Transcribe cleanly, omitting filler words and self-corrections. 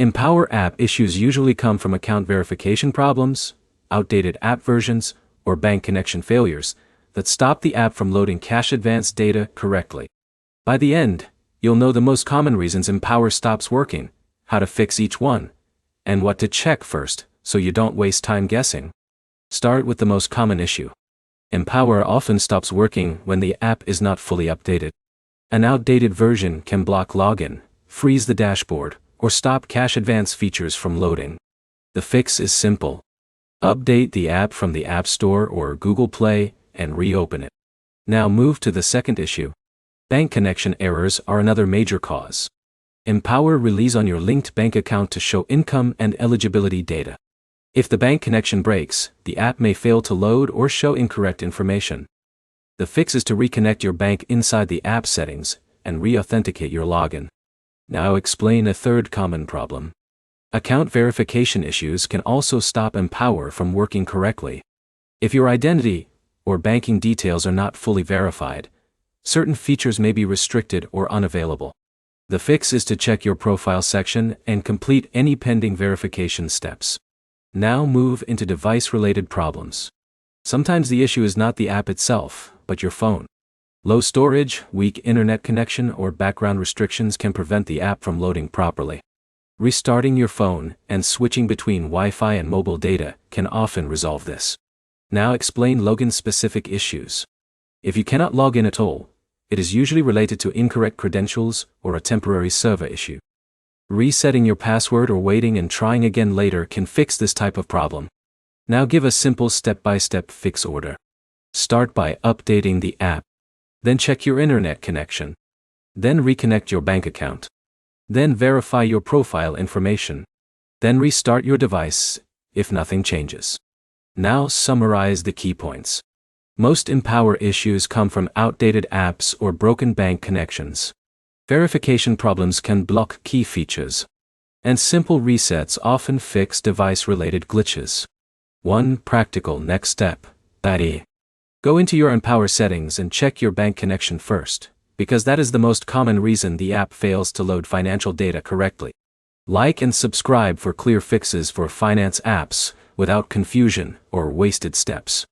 Empower app issues usually come from account verification problems, outdated app versions, or bank connection failures that stop the app from loading cash advance data correctly. By the end, you'll know the most common reasons Empower stops working, how to fix each one, and what to check first so you don't waste time guessing. Start with the most common issue. Empower often stops working when the app is not fully updated. An outdated version can block login, freeze the dashboard, or stop cash advance features from loading. The fix is simple. Update the app from the App Store or Google Play and reopen it. Now move to the second issue. Bank connection errors are another major cause. Empower relies on your linked bank account to show income and eligibility data. If the bank connection breaks, the app may fail to load or show incorrect information. The fix is to reconnect your bank inside the app settings and re-authenticate your login. Now explain a third common problem. Account verification issues can also stop Empower from working correctly. If your identity or banking details are not fully verified, certain features may be restricted or unavailable. The fix is to check your profile section and complete any pending verification steps. Now move into device-related problems. Sometimes the issue is not the app itself, but your phone. Low storage, weak internet connection, or background restrictions can prevent the app from loading properly. Restarting your phone and switching between Wi-Fi and mobile data can often resolve this. Now explain login-specific issues. If you cannot log in at all, it is usually related to incorrect credentials or a temporary server issue. Resetting your password or waiting and trying again later can fix this type of problem. Now give a simple step-by-step fix order. Start by updating the app. Then check your internet connection. Then reconnect your bank account. Then verify your profile information. Then restart your device, if nothing changes. Now summarize the key points. Most Empower issues come from outdated apps or broken bank connections. Verification problems can block key features. And simple resets often fix device-related glitches. One practical next step. Go into your Empower settings and check your bank connection first, because that is the most common reason the app fails to load financial data correctly. Like and subscribe for clear fixes for finance apps without confusion or wasted steps.